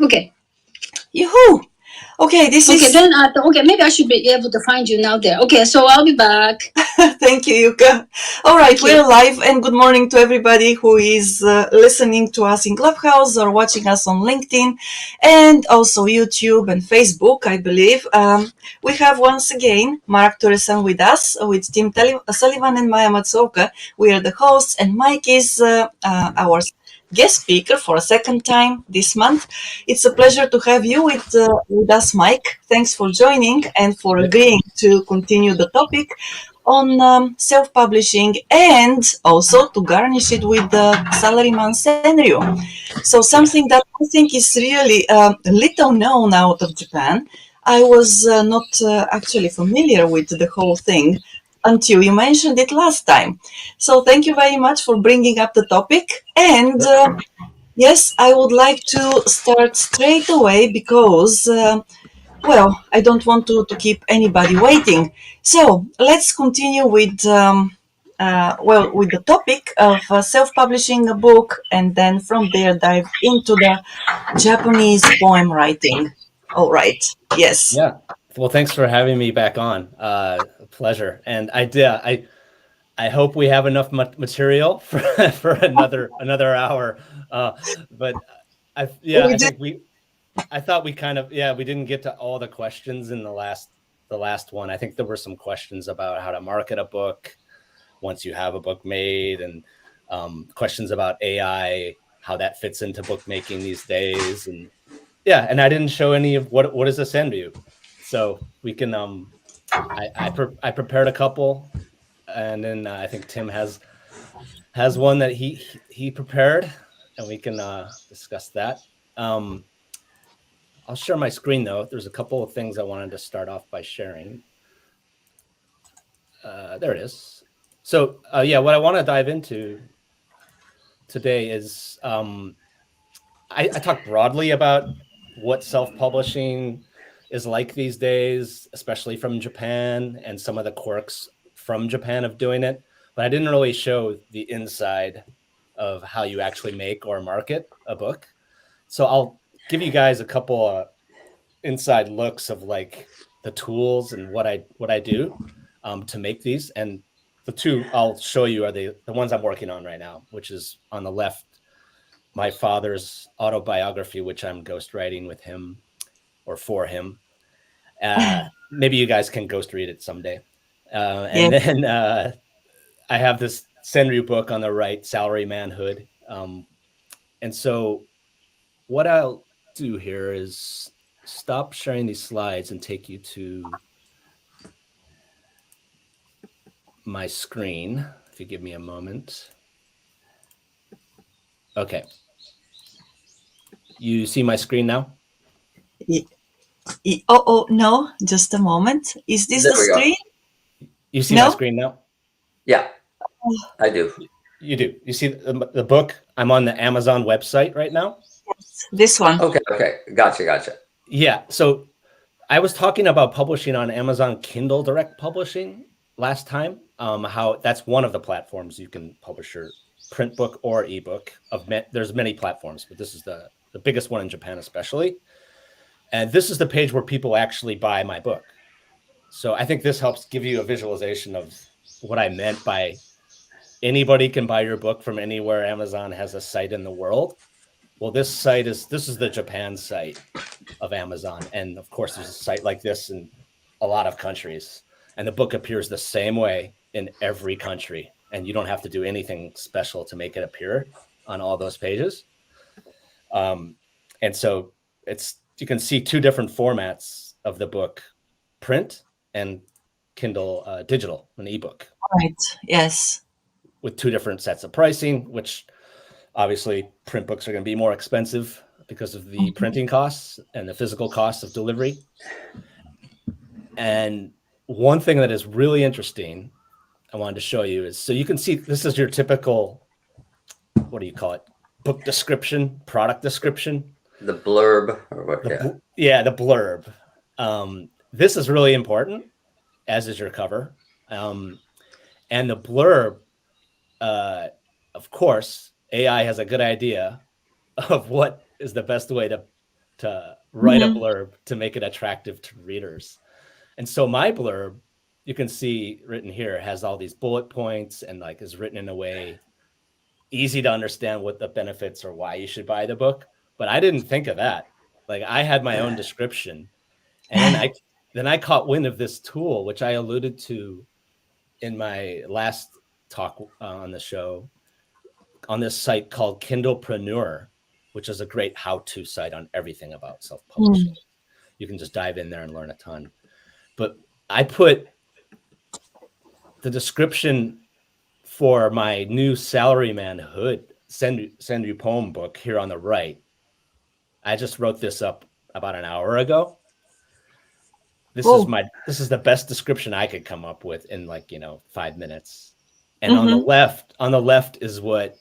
Okay. Yoo-hoo! Okay, this Okay, is... then okay, maybe I should be able to find you now there. Okay, so I'll be back. Thank you, Yuka. All right, Thank we're you. live, and good morning to everybody who is listening to us in Clubhouse or watching us on LinkedIn and also YouTube and Facebook, I believe. We have once again Mike Thuresson with us, with Tim Sullivan and Maya Matsuoka. We are the hosts, and Mike is our guest speaker for a second time this month. It's a pleasure to have you with us, Mike. Thanks for joining and for agreeing to continue the topic on self-publishing, and also to garnish it with the salaryman Senryu. So something that I think is really little known out of Japan. I was not actually familiar with the whole thing until you mentioned it last time. So thank you very much for bringing up the topic. And yes, I would like to start straight away because well, I don't want to keep anybody waiting. So let's continue with with the topic of self-publishing a book, and then from there dive into the Japanese poem writing. All right. Yes. Yeah. Well, thanks for having me back on. A pleasure. And I hope we have enough material for another hour. But I We do. think I thought we kind of we didn't get to all the questions in the last one. I think there were some questions about how to market a book once you have a book made, and questions about AI, how that fits into bookmaking these days, and and I didn't show any of what is a Senryu, so we can I prepared a couple, and then I think Tim has one that he prepared, and we can discuss that. I'll share my screen though. There's a couple of things I wanted to start off by sharing. There it is. So what I want to dive into today is I talk broadly about what self-publishing is like these days, especially from Japan, and some of the quirks from Japan of doing it. But I didn't really show the inside of how you actually make or market a book. So I'll give you guys a couple of inside looks of like the tools and what I do to make these. And the two I'll show you are the ones I'm working on right now, which is on the left, my father's autobiography, which I'm ghostwriting with him or for him. Maybe you guys can ghost read it someday. And Yes. then I have this Senryu book on the right, Salary Manhood. And so what I'll do here is stop sharing these slides and take you to my screen. If you give me a moment. Okay. You see my screen now? No, just a moment. Is this There the we go. screen? You see No? my screen now? Yeah, I do. You do. You see the book? I'm on the Amazon website right now. Yes, this one. Okay. Gotcha. Yeah. So I was talking about publishing on Amazon Kindle Direct Publishing last time. How that's one of the platforms you can publish your print book or ebook. There's many platforms, but this is the biggest one in Japan, especially. And this is the page where people actually buy my book. So I think this helps give you a visualization of what I meant by anybody can buy your book from anywhere Amazon has a site in the world. Well, this is the Japan site of Amazon. And of course, there's a site like this in a lot of countries. And the book appears the same way in every country. And you don't have to do anything special to make it appear on all those pages. And so you can see two different formats of the book, print and Kindle digital, an ebook. Right. Yes. With two different sets of pricing, which obviously print books are going to be more expensive because of the printing costs and the physical costs of delivery. And one thing that is really interesting I wanted to show you is, so you can see this is your typical, what do you call it? Book description, product description. The blurb or what? The blurb. This is really important, as is your cover. And the blurb, of course, AI has a good idea of what is the best way to to write a Mhm. blurb to make it attractive to readers. And so my blurb, you can see written here, has all these bullet points and like is written in a way easy to understand what the benefits or why you should buy the book. But I didn't think of that. Like I had my own description, and then I caught wind of this tool, which I alluded to in my last talk on the show, on this site called Kindlepreneur, which is a great how-to site on everything about self-publishing. You can just dive in there and learn a ton. But I put the description for my new Salaryman Hood Senryu poem book here on the right. I just wrote this up about an hour ago. This is the best description I could come up with in 5 minutes. And on the left is what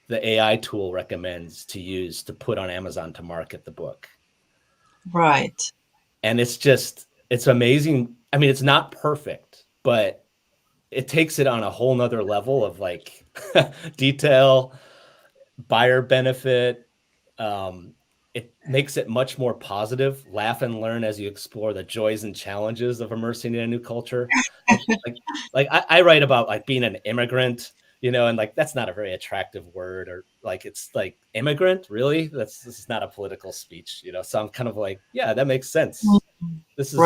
the AI tool recommends to use to put on Amazon to market the book. Right. And it's amazing. I mean, it's not perfect, but it takes it on a whole nother level of like detail, buyer benefit. It makes it much more positive. Laugh and learn as you explore the joys and challenges of immersing in a new culture. Like I write about like being an immigrant, and like that's not a very attractive word, or like it's like immigrant, really? This is not a political speech, So I'm kind of like, yeah, that makes sense. This is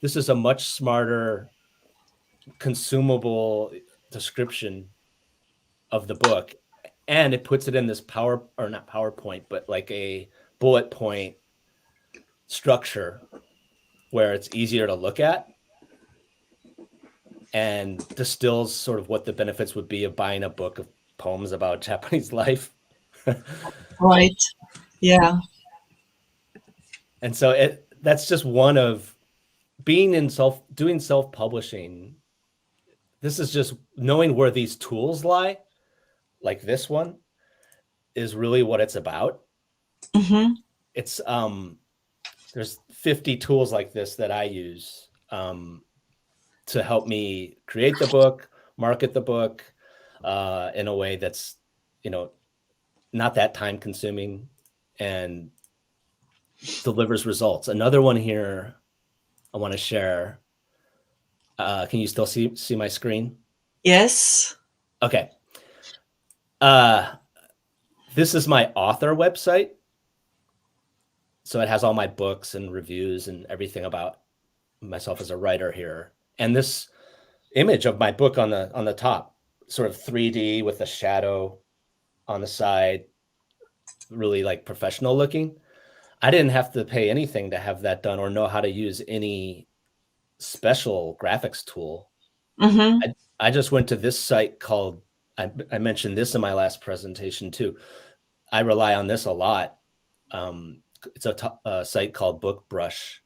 this is a much smarter, consumable description of the book, and it puts it in this not PowerPoint, but like a bullet point structure where it's easier to look at and distills sort of what the benefits would be of buying a book of poems about Japanese life. Right. Yeah. And so that's just one of being doing self-publishing. This is just knowing where these tools lie, like this one, is really what it's about. It's there's 50 tools like this that I use to help me create the book, market the book in a way that's not that time consuming and delivers results. Another one here I want to share. Can you still see my screen? Yes. Okay. This is my author website. So it has all my books and reviews and everything about myself as a writer here. And this image of my book on the top, sort of 3D with a shadow on the side, really like professional looking. I didn't have to pay anything to have that done or know how to use any special graphics tool. I just went to this site called, I mentioned this in my last presentation too. I rely on this a lot. It's a site called BookBrush,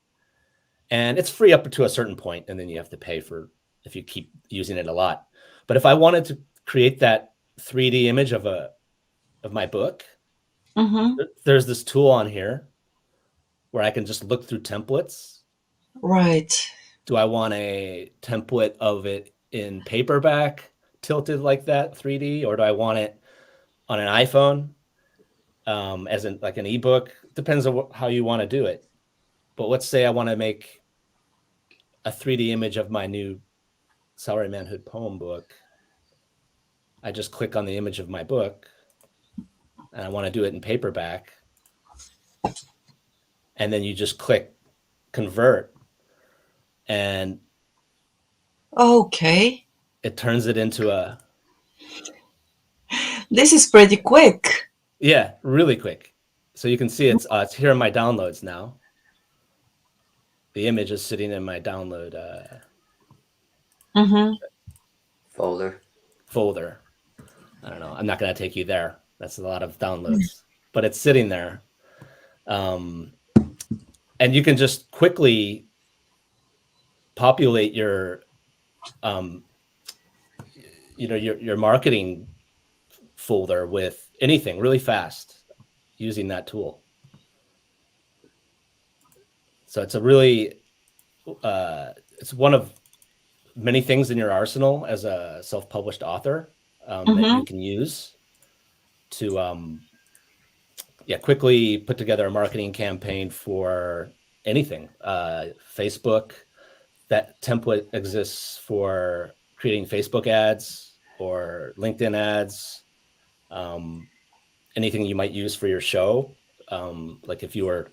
and it's free up to a certain point, and then you have to pay for if you keep using it a lot. But if I wanted to create that 3D image of my book, there's this tool on here where I can just look through templates. Right. Do I want a template of it in paperback, tilted like that, 3D, or do I want it on an iPhone, as in like an ebook? Depends on how you want to do it. But let's say I want to make a 3D image of my new Salaryman Hood poem book. I just click on the image of my book, and I want to do it in paperback. And then you just click convert, and okay, it turns it into a... This is pretty quick. Yeah, really quick. So you can see it's here in my downloads now. The image is sitting in my download folder. I don't know. I'm not going to take you there. That's a lot of downloads, but it's sitting there. And you can just quickly populate your, your marketing folder with anything really fast using that tool. So it's a really, it's one of many things in your arsenal as a self-published author that you can use to quickly put together a marketing campaign for anything. Facebook, that template exists for creating Facebook ads or LinkedIn ads, anything you might use for your show. Like if you were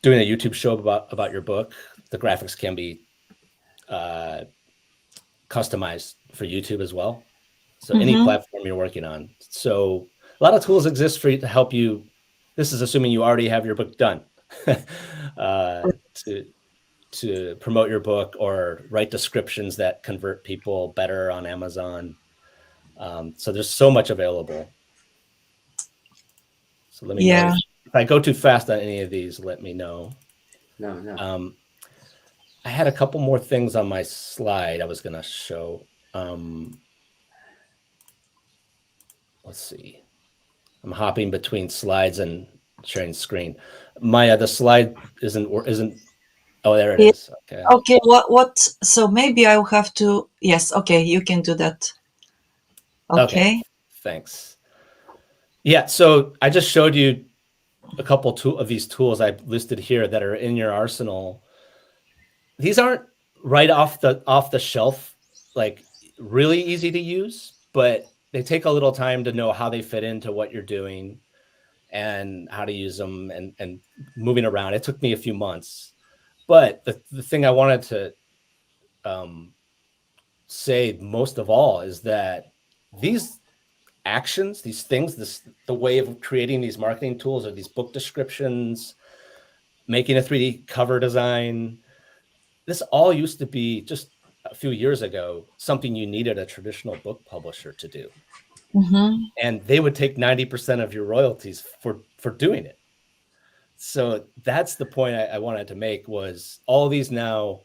doing a YouTube show about your book, the graphics can be customized for YouTube as well. So any platform you're working on. So a lot of tools exist for you to help you. This is assuming you already have your book done to promote your book or write descriptions that convert people better on Amazon. So there's so much available. So let me know if I go too fast on any of these, let me know. No. I had a couple more things on my slide I was going to show. Let's see. I'm hopping between slides and sharing screen. Maya, the slide isn't. Oh, there it is. Okay. Okay. What? So maybe I'll have to. Yes. Okay. You can do that. Okay. Thanks. Yeah. So I just showed you a couple of these tools I listed here that are in your arsenal. These aren't right off the shelf, like really easy to use, but they take a little time to know how they fit into what you're doing and how to use them and moving around. It took me a few months, but the thing I wanted to say most of all is that these actions, these things, the way of creating these marketing tools or these book descriptions, making a 3D cover design, this all used to be just a few years ago something you needed a traditional book publisher to do. And they would take 90% of your royalties for doing it. So that's the point I wanted to make, was all these now,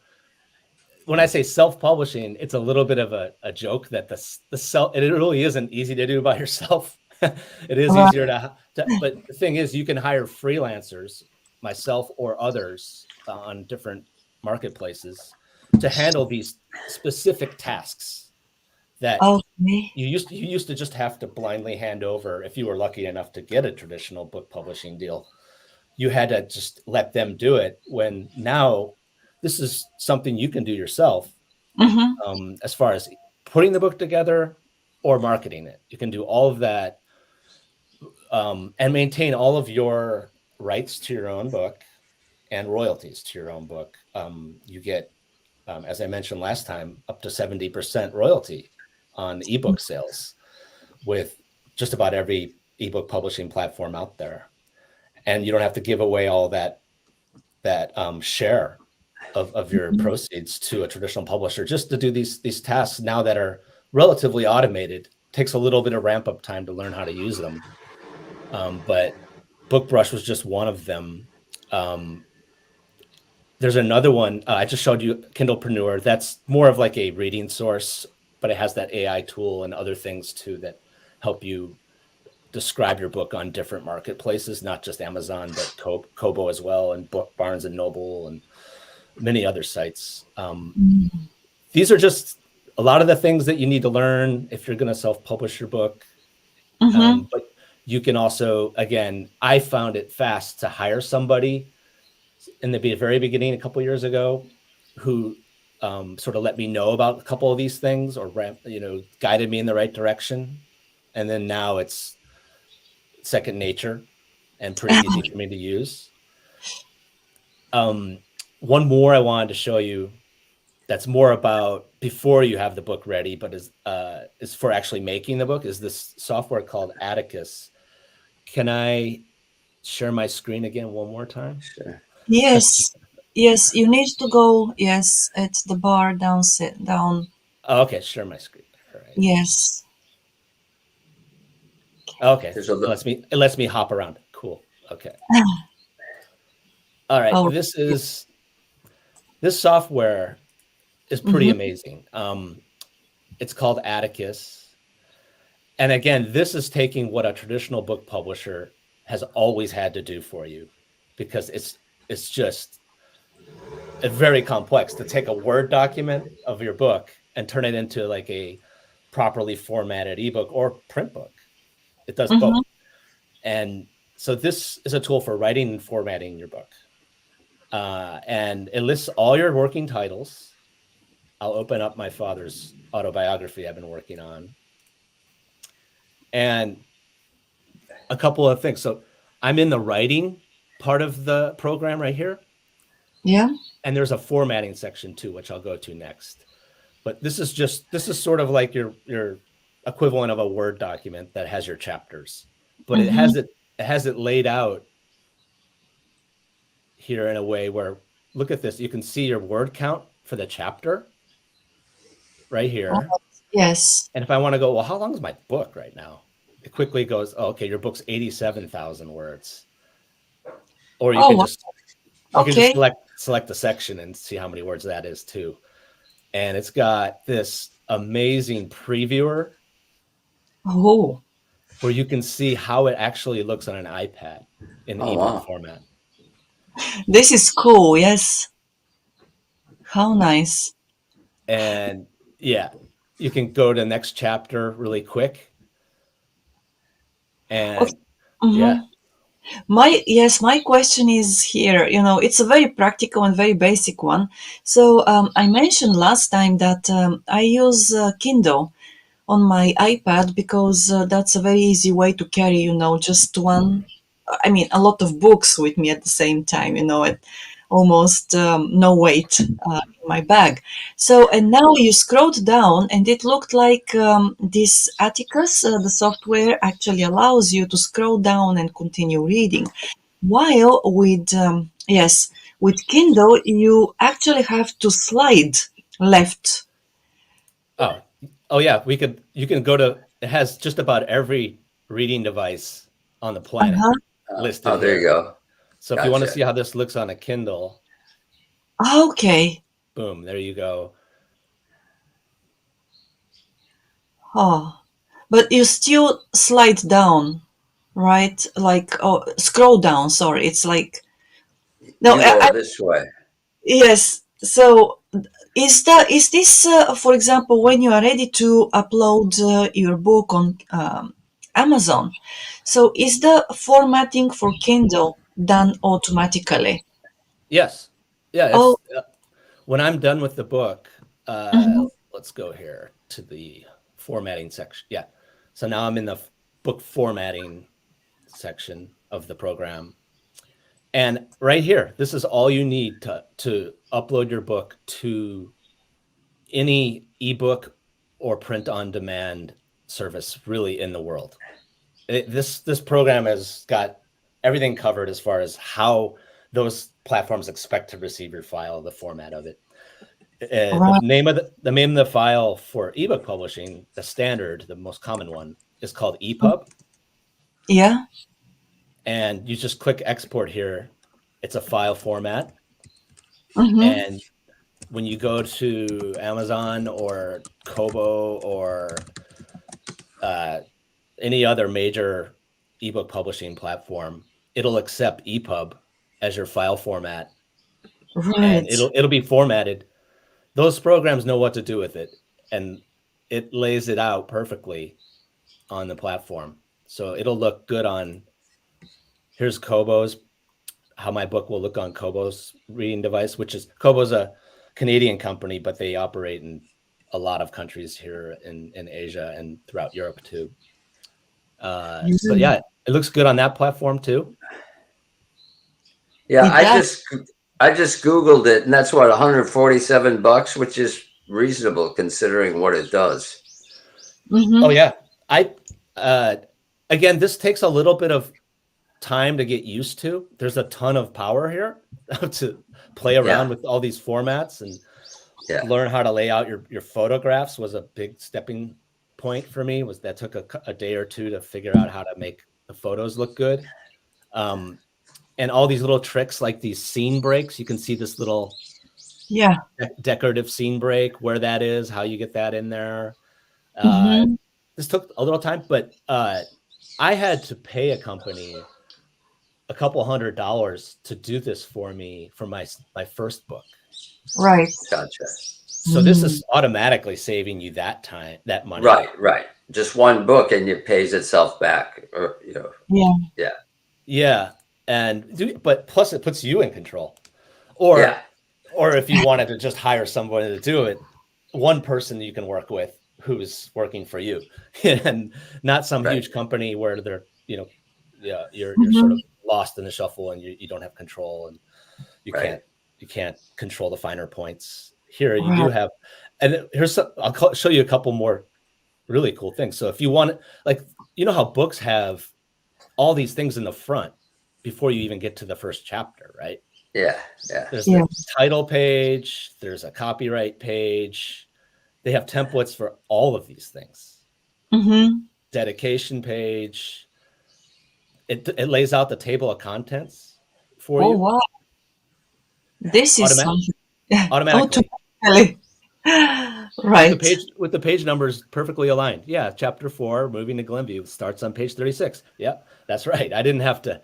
when I say self-publishing, it's a little bit of a joke that it really isn't easy to do by yourself. It is easier to, but the thing is, you can hire freelancers, myself or others on different marketplaces, to handle these specific tasks that you used to just have to blindly hand over. If you were lucky enough to get a traditional book publishing deal, you had to just let them do it, when now this is something you can do yourself. As far as putting the book together or marketing it, you can do all of that and maintain all of your rights to your own book and royalties to your own book. You get, as I mentioned last time, up to 70% royalty on ebook sales with just about every ebook publishing platform out there. And you don't have to give away all that share of your proceeds to a traditional publisher just to do these tasks now that are relatively automated. Takes a little bit of ramp up time to learn how to use them. But BookBrush was just one of them. There's another one. I just showed you, Kindlepreneur. That's more of like a reading source, but it has that AI tool and other things too that help you describe your book on different marketplaces, not just Amazon, but Kobo as well, and Barnes and Noble and many other sites. These are just a lot of the things that you need to learn if you're going to self-publish your book. But you can also, again, I found it fast to hire somebody in the very beginning, a couple of years ago, who sort of let me know about a couple of these things, or guided me in the right direction. And then now it's second nature and pretty easy for me to use. One more I wanted to show you that's more about before you have the book ready, but is for actually making the book, is this software called Atticus. Can I share my screen again one more time? Sure. Yes. You need to go. Yes, at the bar down. Oh, okay, share my screen. All right. Yes. Okay. It lets me hop around. Cool. Okay. All right. This software is pretty amazing. It's called Atticus. And again, this is taking what a traditional book publisher has always had to do for you, because it's just very complex to take a Word document of your book and turn it into like a properly formatted ebook or print book. It does both. And So this is a tool for writing and formatting your book. And it lists all your working titles. I'll open up my father's autobiography I've been working on. And a couple of things. So I'm in the writing part of the program right here. Yeah. And there's a formatting section too, which I'll go to next. But this is sort of like your equivalent of a Word document that has your chapters, but it has it laid out here in a way where, look at this, you can see your word count for the chapter right here. Yes. And if I want to go, well, how long is my book right now? It quickly goes, oh, okay, your book's 87,000 words. Or you can just select the section and see how many words that is too. And it's got this amazing previewer where you can see how it actually looks on an iPad in ebook format. This is cool. Yes. How nice. And yeah, you can go to the next chapter really quick. And yeah. My question is here, it's a very practical and very basic one. So I mentioned last time that I use Kindle on my iPad because that's a very easy way to carry, just one, a lot of books with me at the same time, at almost no weight in my bag. So, and now you scrolled down and it looked like this Atticus, the software actually allows you to scroll down and continue reading. While with Kindle, you actually have to slide left. Oh yeah, you can go to, it has just about every reading device on the planet listed here. There you go. So if you want to see how this looks on a Kindle. Okay. Boom, there you go. Oh, but you still slide down, right? Like, scroll down, sorry. It's like, no, you go this way. Yes. So is this, for example, when you are ready to upload your book on Amazon, so is the formatting for Kindle done automatically? Yes. Yeah. When I'm done with the book, let's go here to the formatting section. Yeah. So now I'm in the book formatting section of the program. And right here, this is all you need to upload your book to any ebook or print on demand service really in the world. This program has got everything covered as far as how those platforms expect to receive your file, the format of it. The name of the file for ebook publishing, the standard, the most common one, is called EPUB. Yeah. And you just click export here. It's a file format. And when you go to Amazon or Kobo or any other major ebook publishing platform, it'll accept EPUB as your file format. Right. And it'll be formatted. Those programs know what to do with it, and it lays it out perfectly on the platform. So it'll look good on, here's Kobo's, how my book will look on Kobo's reading device, which is, Kobo's a Canadian company, but they operate in a lot of countries here in Asia and throughout Europe too. But yeah, it looks good on that platform too. Yeah, I just Googled it, and that's what, $147, which is reasonable considering what it does. Oh yeah. Again, this takes a little bit of time to get used to. There's a ton of power here to play around with all these formats and learn how to lay out your photographs was a big stepping point for me. That took a day or two to figure out how to make the photos look good. And all these little tricks, like these scene breaks, you can see this little decorative scene break, where that is, how you get that in there. This took a little time, but I had to pay a company a couple $100 to do this for me for my first book. Right. Gotcha. So this is automatically saving you that time, that money. Right. Just one book and it pays itself back. Or, Yeah. Yeah, but plus it puts you in control. Or Yeah. or if you wanted to just hire someone to do it, one person you can work with who's working for you, and not some Right. huge company where they're, yeah, you're sort of Mhm. lost in the shuffle and you don't have control, and you Right. can't control the finer points. Here you do Right. have, and here's show you a couple more really cool things. So if you want, like, how books have all these things in the front before you even get to the first chapter, right? Yeah. Yeah. There's the Yes. title page, there's a copyright page. They have templates for all of these things. Mm-hmm. Dedication page. It lays out the table of contents for Oh you wow, this is something. automatically Automatically. with the Right. page numbers perfectly aligned. Yeah, chapter 4, moving to Glenview, starts on page 36. Yeah, that's right. I didn't have to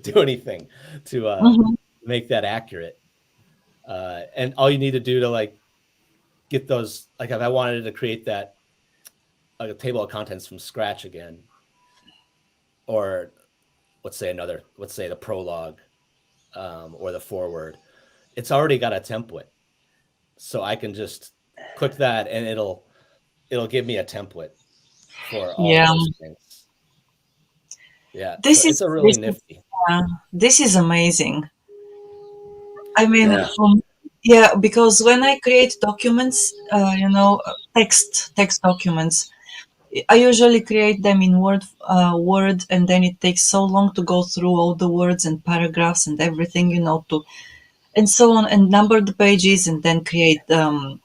do anything to Mm-hmm. make that accurate. And all you need to do to like get those, like if I wanted to create that like a table of contents from scratch again, or let's say the prologue, or the foreword, it's already got a template, so I can just click that and it'll give me a template for all Yeah. those things. Yeah, so This it's is a really this is nifty. this is amazing. I mean, Yeah. yeah, because when I create documents, text documents, I usually create them in Word, and then it takes so long to go through all the words and paragraphs and everything, to and so on, and number the pages, and then create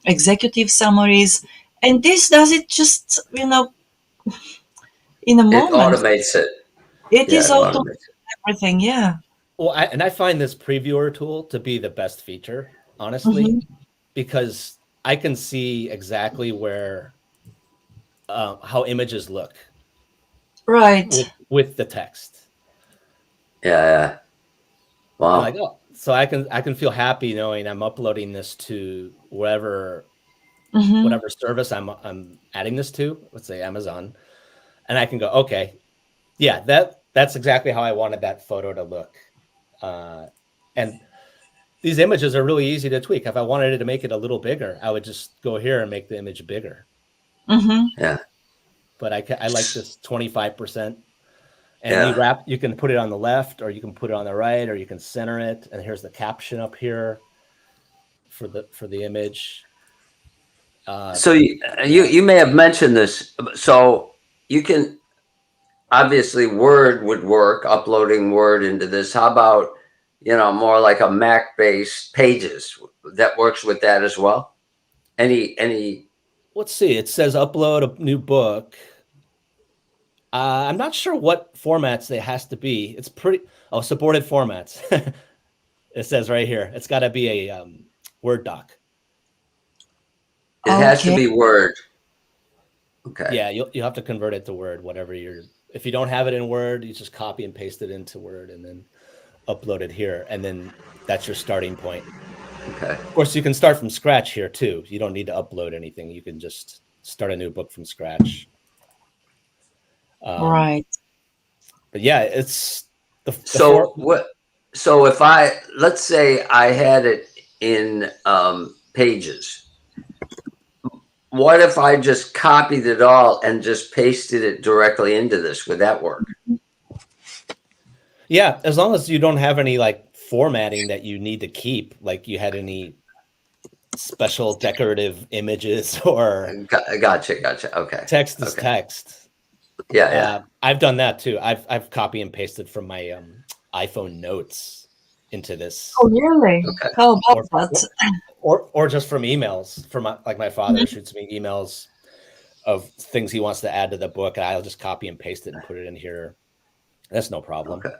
executive summaries. And this does it just, in a It moment. automates it. It Yeah. is It auto automates it. everything. Yeah. Well, I find this previewer tool to be the best feature, honestly, Hmm. because I can see exactly where how images look Right. with the text. Yeah. Yeah. And like, Wow. oh, so I can feel happy knowing I'm uploading this to Hmm. whatever service I'm adding this to, let's say Amazon, and I can go, okay, yeah, that's exactly how I wanted that photo to look. And these images are really easy to tweak. If I wanted to make it a little bigger, I would just go here and make the image bigger. Hmm. Yeah. But I like this 25%. And Yeah. you can put it on the left, or you can put it on the right, or you can center it. And here's the caption up here for the image. So Yeah. you may have mentioned this. So you can obviously Word would work, uploading Word into this. How about, more like a Mac based Pages that works with that as well? Any Let's see. It says upload a new book. I'm not sure what formats it has to be. It's supported formats. It says right here. It's got to be a Word doc. it has to Okay. be Word. Okay. Yeah, you'll have to convert it to Word. If you don't have it in Word, you just copy and paste it into Word and then upload it here, and then that's your starting point. Okay. Of course, you can start from scratch here too. You don't need to upload anything. You can just start a new book from scratch. Right. But yeah, it's the So what? So if let's say I had it in Pages, what if I just copied it all and just pasted it directly into this? Would that work? Yeah, as long as you don't have any like formatting that you need to keep, like you had any special decorative images or Gotcha. Okay. text is Okay. text. Yeah. I've done that too. I've copy and pasted from my iPhone notes into this, Oh, really? Okay. How or about that? or just from emails. From my father Mhm. shoots me emails of things he wants to add to the book, and I'll just copy and paste it and put it in here. That's no problem. Okay.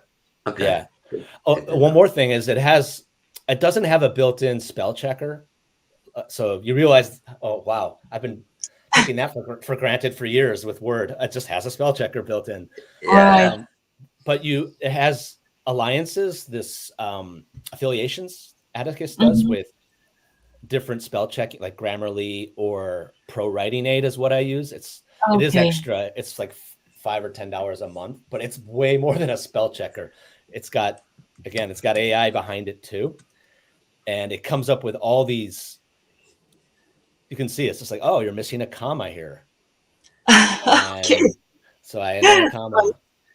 Okay. Yeah. Good, Oh, good to one know. more thing is it doesn't have a built-in spell checker. So you realize, oh wow, I've been taking that for granted for years with Word. It just has a spell checker built in. Yeah. Right. Yeah. But it has alliances, this affiliations Atticus does Hmm. with different spell checking, like Grammarly or Pro Writing Aid is what I use. It is Okay. extra. It's like $5 or $10 a month, but it's way more than a spell checker. it's got, again, it's got AI behind it too. And it comes up with all these, you can see it's just like, oh, you're missing a comma here. Okay. And so I enter a comma.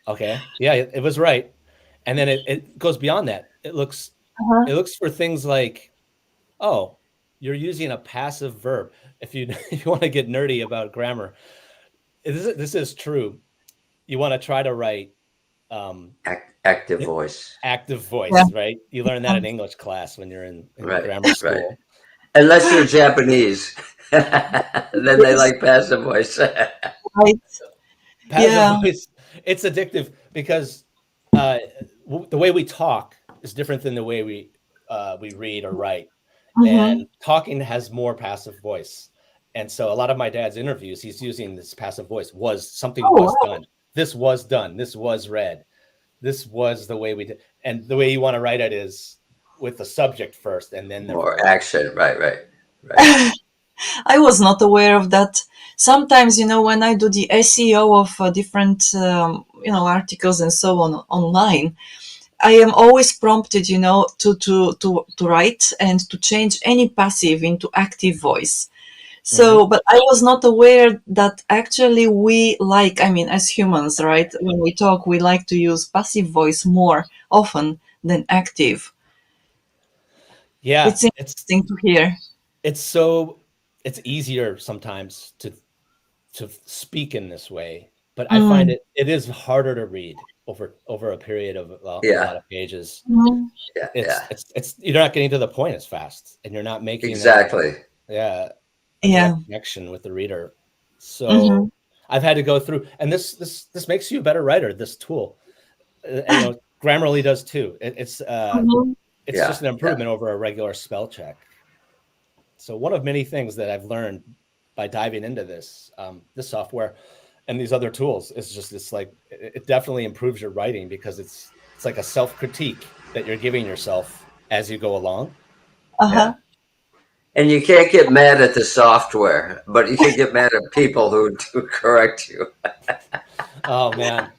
Okay. Yeah, it was right. And then it goes beyond that. It looks for things like, oh, you're using a passive verb. If you if you want to get nerdy about grammar, this is true. You want to try to write Active voice. active voice, Yeah. right? You learn that in English class when you're in Right, grammar school. right. Unless you're Japanese, then they like passive voice. Right. Passive Yeah. voice, it's addictive because the way we talk is different than the way we read or write. Mm-hmm. And talking has more passive voice. And so a lot of my dad's interviews, he's using this passive voice. Was something Oh, was wow. done. This was done. This was read. This was the way we did. And the way you want to write it is with the subject first and then the More verb. action. Right. I was not aware of that. Sometimes, when I do the SEO of different, articles and so on online, I am always prompted, to write and to change any passive into active voice. So, but I was not aware that actually as humans, right? When we talk, we like to use passive voice more often than active. Yeah, It's interesting to hear. it's easier sometimes to speak in this way, but I find it is harder to read over a period of a lot of pages. Mhm. It's you're not getting to the point as fast, and you're not making Exactly. a Yeah. direct connection with the reader. So Mhm. I've had to go through, and this makes you a better writer. This tool, and, Grammarly does too. It's Mhm. just an improvement over a regular spell check. So one of many things that I've learned by diving into this software and these other tools is just it definitely improves your writing because it's like a self-critique that you're giving yourself as you go along. Uh-huh. And you can't get mad at the software, but you can get mad at people who do correct you. Oh man,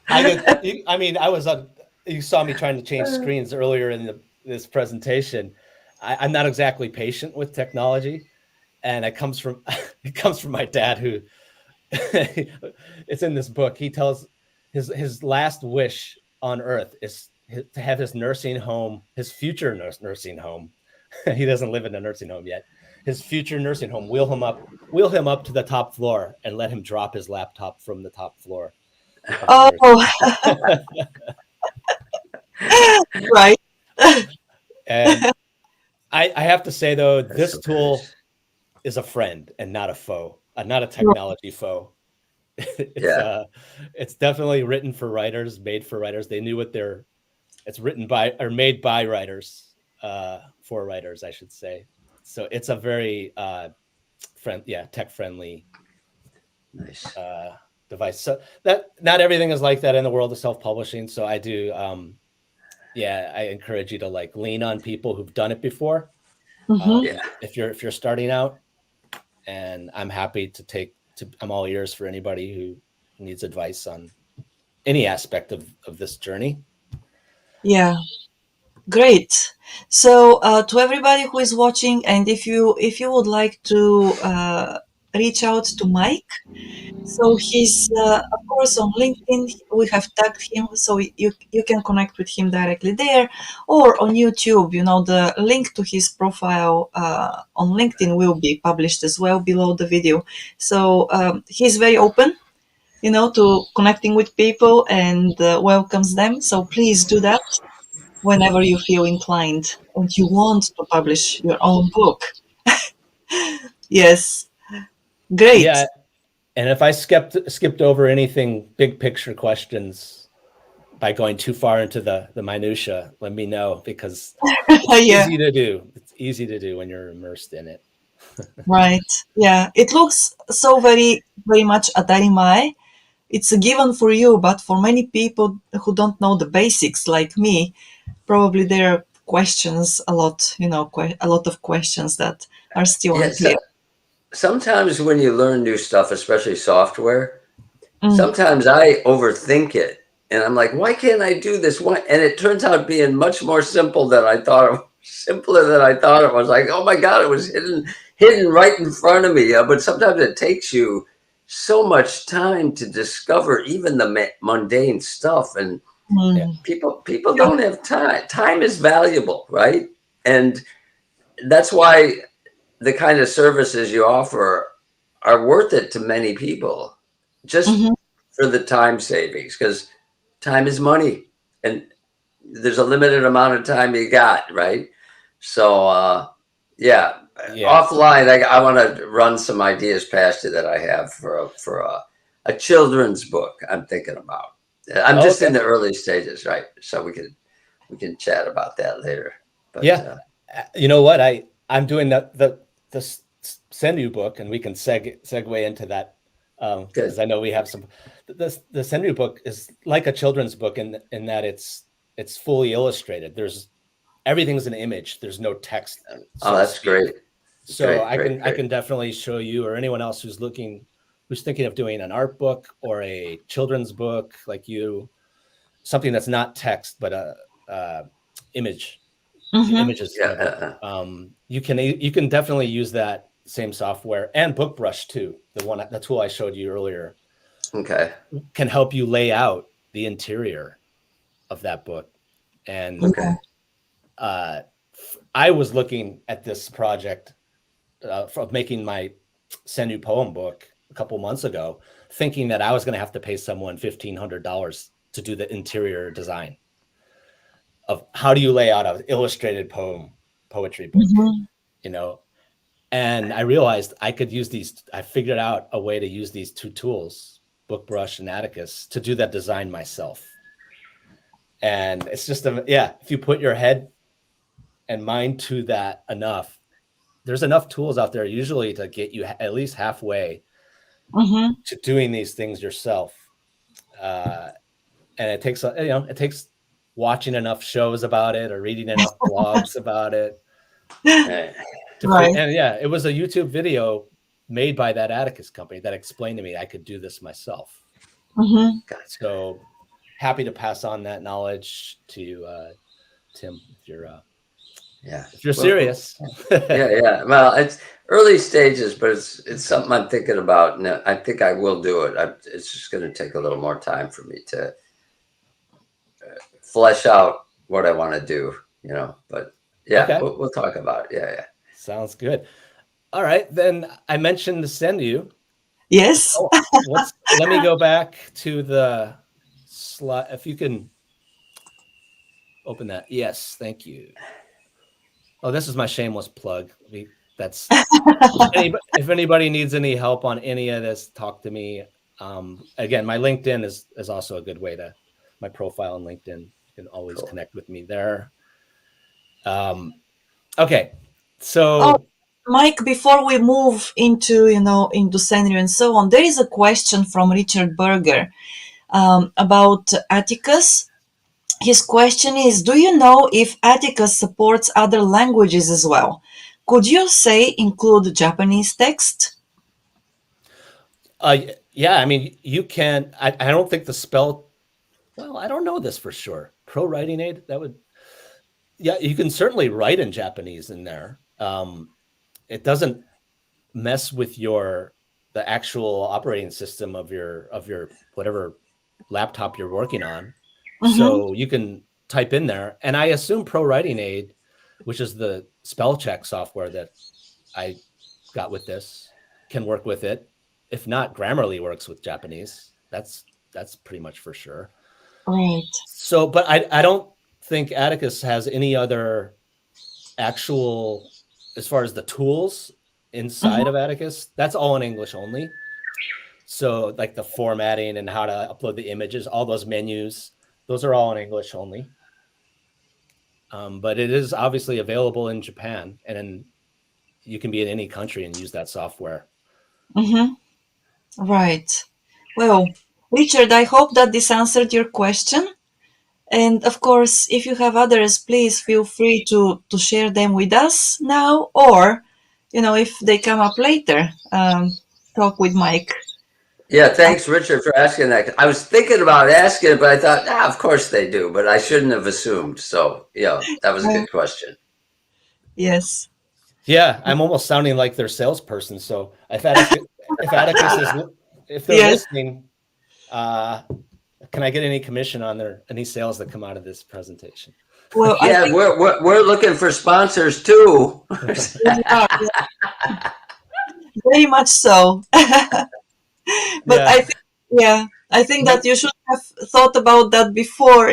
I was on. You saw me trying to change screens earlier in this presentation. I'm not exactly patient with technology, and it comes from my dad, who it's in this book. He tells his last wish on earth is to have his future nursing home. He doesn't live in a nursing home yet. His future nursing home wheel him up to the top floor and let him drop his laptop from the top floor. Oh, right. And I have to say though, this so tool nice. is a friend and not a foe, not a technology foe. It's definitely written for writers, made for writers. They knew it's written by or made by writers, for writers, I should say. So it's a very tech friendly Nice. device. So that not everything is like that in the world of self-publishing. So I do, I encourage you to lean on people who've done it before. Mhm. If you're starting out, and I'm happy I'm all ears for anybody who needs advice on any aspect of this journey. Yeah. Great. So, to everybody who is watching, and if you would like to reach out to Mike, so he's of course on LinkedIn. We have tagged him, so you can connect with him directly there, or on YouTube. The link to his profile on LinkedIn will be published as well below the video. So he's very open, to connecting with people and welcomes them. So please do that whenever you feel inclined and you want to publish your own book. Yes, great. Yeah, and if I skipped over anything big picture questions by going too far into the minutia, let me know, because it's Yeah, easy to do. It's easy to do when you're immersed in it. right. Yeah, it looks so very, very much atarimae. It's a given for you, but for many people who don't know the basics, like me, probably there are questions, a lot, a lot of questions that are still Yes. unclear. Sometimes when you learn new stuff, especially software, Mm. sometimes I overthink it. And I'm like, why can't I do this? Why? And it turns out being much more simple than I thought it was, simpler than I thought it was. Like, oh my God, it was hidden right in front of me. But sometimes it takes you so much time to discover even the mundane stuff. And Yeah. people don't have time. Time is valuable, right? And that's why the kind of services you offer are worth it to many people, just for the time savings, because time is money, and there's a limited amount of time you got, right? So yeah, Yeah. offline, I want to run some ideas past you that I have for a children's book I'm thinking about. I'm just in Okay. the early stages, right? So we can chat about that later. But Yeah. You know what? I'm doing the Senryu book, and we can segue into that because good. I know we have some. The Senryu book is like a children's book in that it's fully illustrated. There's everything's an image. There's no text, Oh, so to that's speak. great. So Great, great, I great. can definitely show you or anyone else who's thinking of doing an art book or a children's book like you, something that's not text but a image. The images Yeah. in a book. You can definitely use that same software and BookBrush too. The tool I showed you earlier Okay. can help you lay out the interior of that book. And Okay. I was looking at this project of making my Senryu poem book a couple months ago, thinking that I was going to have to pay someone $1,500 to do the interior design of how do you lay out an illustrated poetry book, you know. And I realized I could use these. I figured out a way to use these two tools, BookBrush and Atticus, to do that design myself. And it's just if you put your head and mind to that enough, there's enough tools out there usually to get you at least halfway to doing these things yourself. And it takes it takes watching enough shows about it or reading enough blogs about it. Right. And yeah, it was a YouTube video made by that Atticus company that explained to me I could do this myself. So happy to pass on that knowledge to Tim if you're serious. Yeah. Well, it's early stages, but it's something I'm thinking about, and I think I will do it. It's just going to take a little more time for me to flesh out what I want to do, But yeah, Okay. we'll talk about it. Yeah. Sounds good. All right, then I mentioned to send you. Yes. Oh, let me go back to the slide. If you can open that. Yes, thank you. Oh, this is my shameless plug. That's if anybody needs any help on any of this, talk to me. Again, my LinkedIn is also a good way to my profile on LinkedIn. You can always connect with me there. Okay, so Mike, before we move into Senryu and so on, there is a question from Richard Berger about Atticus. His question is, do you know if Atticus supports other languages as well? Could you say include Japanese text? yeah, I mean, you can. I don't think the spell. Well, I don't know this for sure. Pro writing aid, that would. Yeah, you can certainly write in Japanese in there. It doesn't mess with the actual operating system of your whatever laptop you're working on. So you can type in there, and I assume Pro Writing Aid, which is the spell check software that I got with this, can work with it. If not, Grammarly works with Japanese. That's pretty much for sure. Right. So, but I don't think Atticus has any other actual, as far as the tools inside of Atticus, that's all in English only. So like the formatting and how to upload the images, all those menus, those are all in English only. But it is obviously available in Japan, and then you can be in any country and use that software. Right. Well, Richard, I hope that this answered your question. And of course, if you have others, please feel free to share them with us now, or, if they come up later, talk with Mike. Yeah, thanks, Richard, for asking that. I was thinking about asking it, but I thought, of course they do, but I shouldn't have assumed. So, yeah, that was a good question. Yes. Yeah, I'm almost sounding like their salesperson. So if Atticus is, if they're Yes. listening, can I get any commission on any sales that come out of this presentation? Well, I Yeah, think we're looking for sponsors too. we are, yeah, very much so. But Yeah. I think that you should have thought about that before,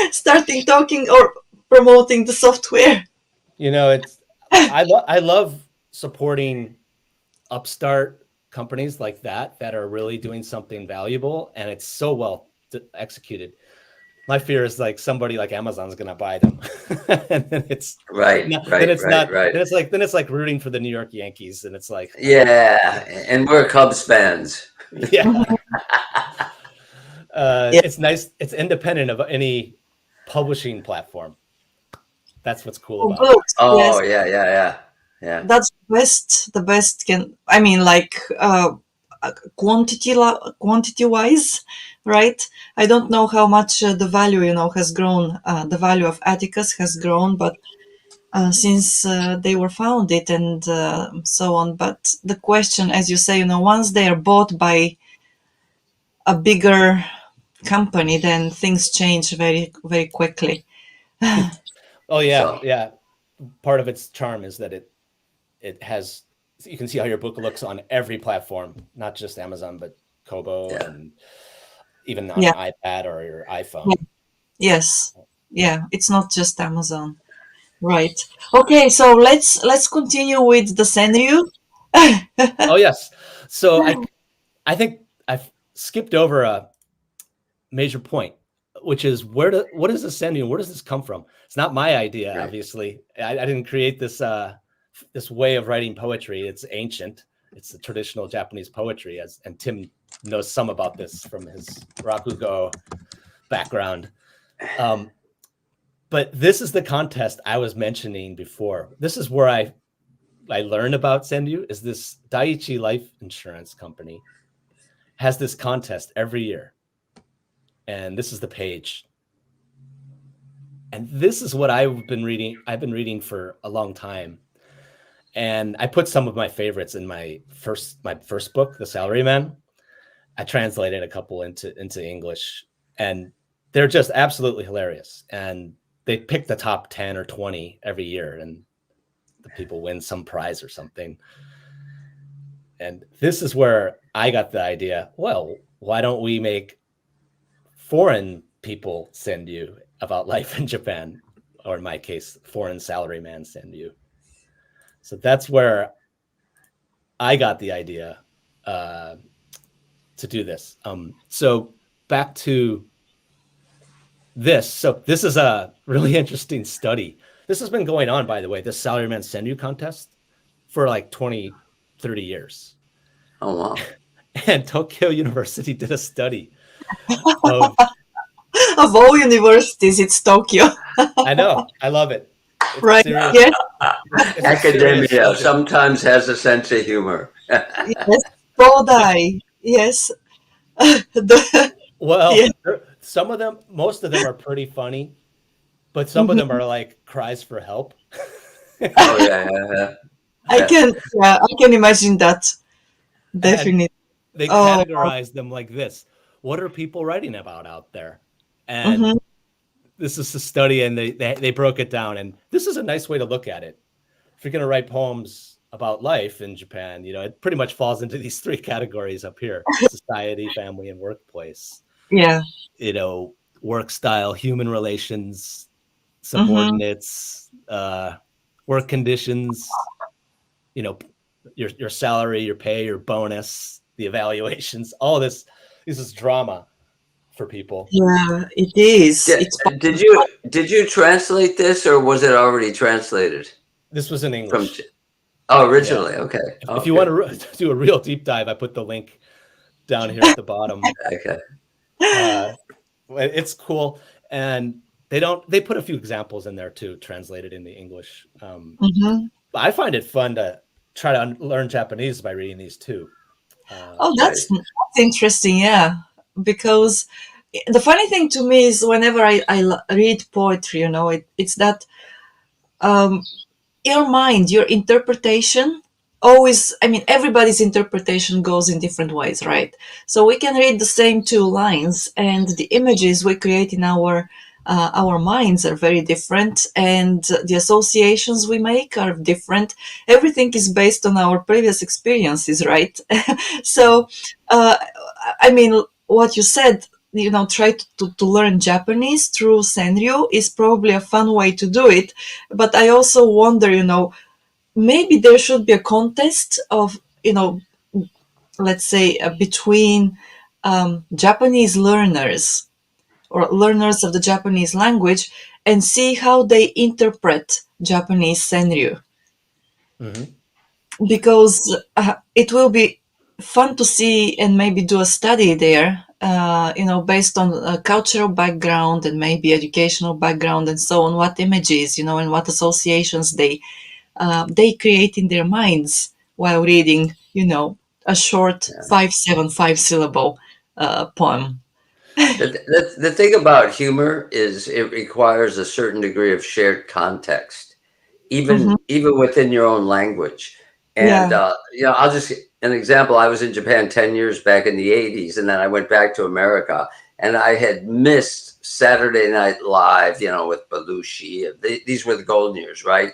starting talking or promoting the software. I love supporting upstart companies like that are really doing something valuable, and it's so well executed. My fear is like somebody like Amazon's going to buy them, and then it's right. Then it's like rooting for the New York Yankees, and it's like, yeah, and we're Cubs fans. Yeah. It's nice. It's independent of any publishing platform. That's what's cool about it. Oh, yes. Yeah. That's the best quantity wise, right? I don't know how much the value, has grown. The value of Atticus has grown, but since they were founded and so on. But the question, as you say, once they are bought by a bigger company, then things change very, very quickly. Oh yeah, So- yeah. Part of its charm is that it has. You can see how your book looks on every platform, not just Amazon, but Kobo and even on an iPad or your iPhone. Yes, it's not just Amazon, right? Okay, so let's continue with the Senryu. Oh yes. So I think I've skipped over a major point, which is what is the Senryu? Where does this come from? It's not my idea, Right. obviously. I didn't create this this way of writing poetry. It's ancient. It's the traditional Japanese poetry, and Tim knows some about this from his rakugo background. But this is the contest I was mentioning before. This is where I learned about Senryu. Is this Daiichi Life Insurance Company has this contest every year, and this is the page. And this is what I've been reading for a long time. And I put some of my favorites in my first book, The Salaryman. I translated a couple into English, and they're just absolutely hilarious. And they pick the top 10 or 20 every year, and the people win some prize or something. And this is where I got the idea, well, why don't we make foreign people Senryu about life in Japan, or in my case, foreign salaryman Senryu. So that's where I got the idea to do this. So back to this. So this is a really interesting study. This has been going on, by the way, this salaryman Senryu contest for like 20, 30 years. Oh, wow. And Tokyo University did a study of all universities, it's Tokyo. I know. I love it. It's right. Serious. Yes. Academia sometimes has a sense of humor. Yes. Bodai. Yes. Some of them, most of them are pretty funny, but some of them are like cries for help. Oh yeah. I can imagine that. Definitely. And they categorize them like this. What are people writing about out there? And this is a study, and they broke it down. And this is a nice way to look at it. If you're going to write poems about life in Japan, it pretty much falls into these three categories up here: society, family, and workplace. Yeah. Work style, human relations, subordinates, work conditions, your salary, your pay, your bonus, the evaluations, all this. This is drama for people. Yeah, it is. Did you translate this, or was it already translated? This was in English. Originally, okay. If you want to do a real deep dive, I put the link down here at the bottom. Okay. It's cool, and they put a few examples in there too, translated into English. But I find it fun to try to learn Japanese by reading these too. Oh, Right. that's interesting. Yeah, because the funny thing to me is whenever read poetry, it's that um, your mind, your interpretation always, I mean, everybody's interpretation goes in different ways, right? So we can read the same two lines, and the images we create in our minds are very different, and the associations we make are different. Everything is based on our previous experiences, right? So, uh, I mean, what you said, try to learn Japanese through Senryu is probably a fun way to do it. But I also wonder, maybe there should be a contest of, let's say, between Japanese learners or learners of the Japanese language, and see how they interpret Japanese Senryu. Mhm. Because it will be fun to see and maybe do a study there, based on a cultural background and maybe educational background and so on, what images, and what associations they create in their minds while reading, a short Yeah. 575 syllable poem. The thing about humor is it requires a certain degree of shared context, Hmm. even within your own language. And Yeah. I'll just an example. I was in Japan 10 years back in the '80s, and then I went back to America, and I had missed Saturday Night Live. With Belushi. These were the golden years, right?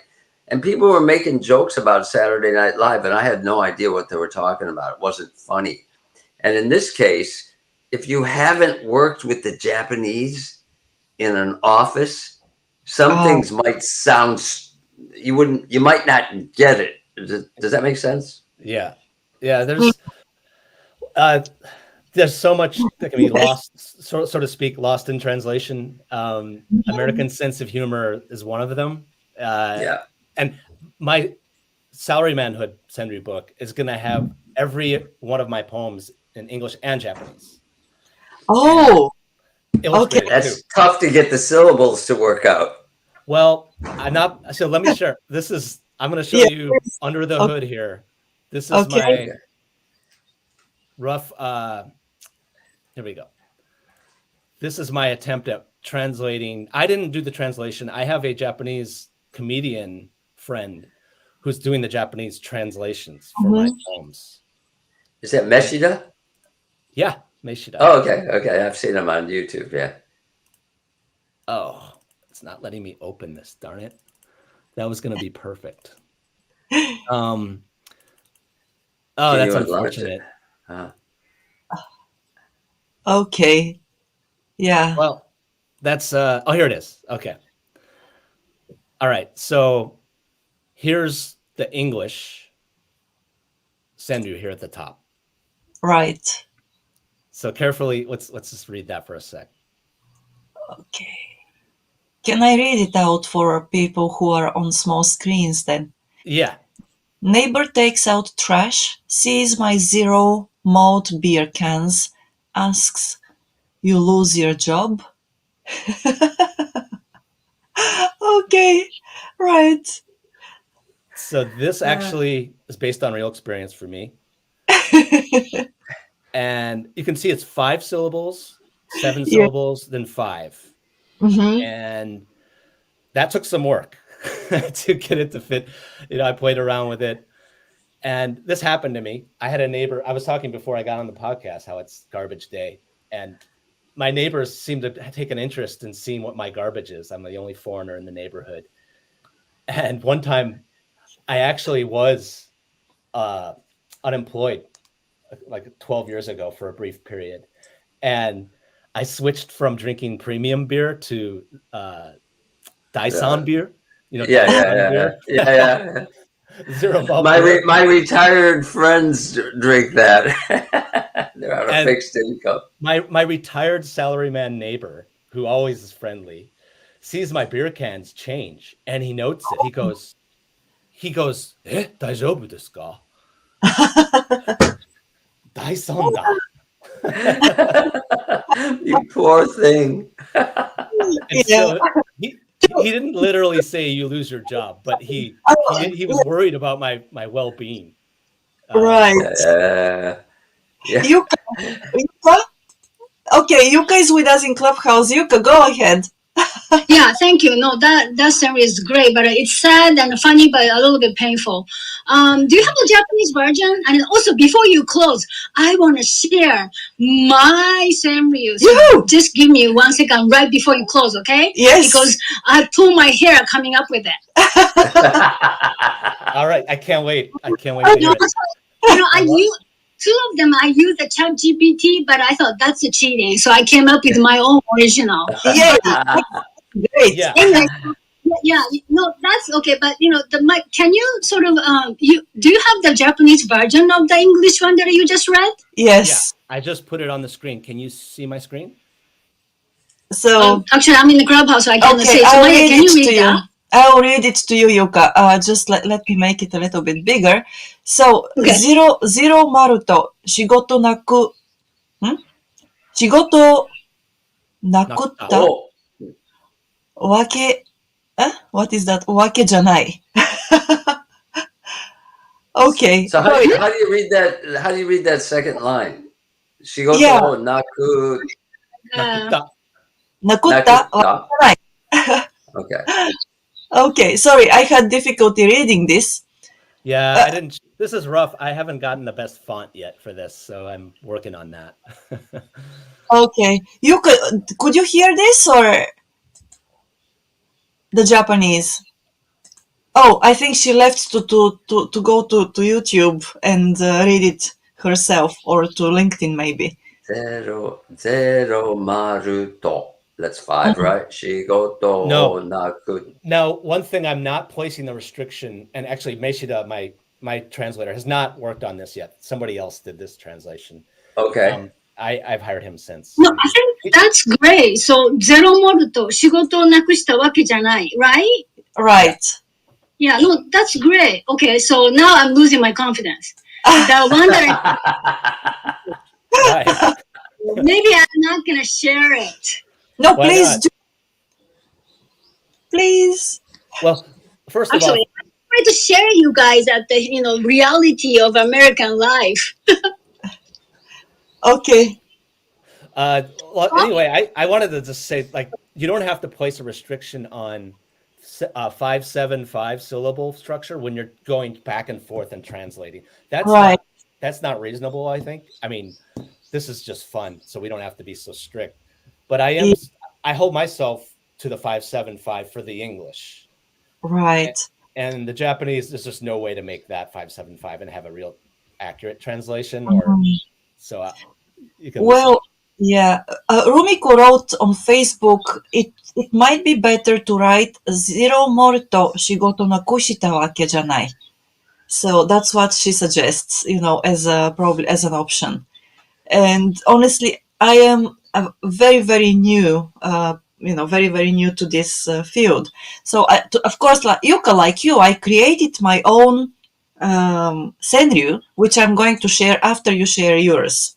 And people were making jokes about Saturday Night Live, and I had no idea what they were talking about. It wasn't funny. And in this case, if you haven't worked with the Japanese in an office, some Oh, things might sound you might not get it. Does that make sense? Yeah. Yeah. Uh, there's so much that can be lost, so to speak, lost in translation. American sense of humor is one of them. Yeah. And my Salarymanhood Senryu book is going to have every one of my poems in English and Japanese, and oh, okay. illustrated too. That's tough to get the syllables to work out. Well, I'm not. So let me share. I'm going to show Yeah. you under the Okay. hood here. This is Okay. my rough. Here we go. This is my attempt at translating. I didn't do the translation. I have a Japanese comedian friend who's doing the Japanese translations for my Mhm. poems. Is that Meshida? Yeah, Meishida. Oh, okay. Okay. I've seen them on YouTube. Yeah. Oh, it's not letting me open this. Darn it! That was going to be perfect. Oh, Can that's you enlarge it? unfortunate. Okay. Yeah. Well, that's oh, here it is. Okay. All right. So here's the English Senryu here at the top. Right. So carefully, let's just read that for a sec. Okay. Can I read it out for people who are on small screens then? Yeah. Neighbor takes out trash, sees my zero malt beer cans, asks, "You lose your job?" Okay. Right. So this actually is based on real experience for me. And you can see it's 5 syllables, 7 Yeah. syllables, then 5. Hmm. And that took some work to get it to fit. I played around with it. And this happened to me. I had a neighbor. I was talking before I got on the podcast how it's garbage day. And my neighbors seem to take an interest in seeing what my garbage is. I'm the only foreigner in the neighborhood. And one time I actually was unemployed like 12 years ago for a brief period. And I switched from drinking premium beer to Daison beer. Yeah. Daison beer. Yeah. Zero malt beer. My retired friends drink that. They're on a And fixed income. my retired salaryman neighbor, who always is friendly, sees my beer cans change and he notes it. He goes, daijoubu desu ka? Daison da. You poor thing. And Yeah. so he didn't literally say you lose your job, but he was worried about my well-being. Right. Yeah. Yeah. Yuka? Okay, Yuka is with us in Clubhouse. Yuka, go ahead. Yeah, thank you. No, that story is great, but it's sad and funny, but a little bit painful. Do you have a Japanese version? And also, before you close, I want to share my Senryu. So Yoo-hoo! just give me 1 second right before you close, okay? Yes. Because I pull my hair coming up with it. All right, I can't wait. I can't wait to hear it. I use two of them. I use the Chat GPT, but I thought that's a cheating, so I came up with my own original. Yay! Great. Yeah. Anyway, yeah, no, that's okay. But can you sort of do you have the Japanese version of the English one that you just read? Yes. Yeah, I just put it on the screen. Can you see my screen? So Actually, I'm in the clubhouse, so I cannot okay, say. So I'll Maya, read can you it read to you. that? I'll read it to you, Yuka. Just let me make it a little bit bigger. So, Okay. 0と仕事なく、仕事なくった Oh, わけ、What is that? わけじゃない。Okay. so how do you read that? How do you read that second line? Shigoto Yeah. naku なくったわけじゃない。 Okay. Okay, sorry, I had difficulty reading this. Yeah, I didn't. This is rough. I haven't gotten the best font yet for this, so I'm working on that. Okay, could you hear this or the Japanese? Oh, I think she left to go to YouTube and read it herself, or to LinkedIn maybe. 0 That's 5, right? Shigoto No. naku. Now, one thing I'm not placing the restriction, and actually Meshida, my translator, has not worked on this yet. Somebody else did this translation. Okay. I've hired him since. No, I think that's great. So ゼロモルと仕事をなくしたわけじゃない, right? Right. Yeah, no, that's great. Okay, so now I'm losing my confidence. The one that Right. maybe I'm not gonna share it. No, Why please not? do. Please. Well, first of Actually, all, I'm trying to share you guys at the reality of American life. Okay. well, anyway, I wanted to just say, like, you don't have to place a restriction on 575 syllable structure when you're going back and forth and translating. That's not reasonable, I think. I mean, this is just fun, so we don't have to be so strict. But I hold myself to the 575 for the English. Right. And the Japanese, there's just no way to make that 575 and have a real accurate translation. Or so you can. Well, yeah. Rumiko wrote on Facebook, it might be better to write 0もと仕事なくしたわけじゃない. So that's what she suggests, as probably as an option. And honestly, I am very, very new, very, very new to this field. So, of course, like Yuka, like you, I created my own Senryu, which I'm going to share after you share yours.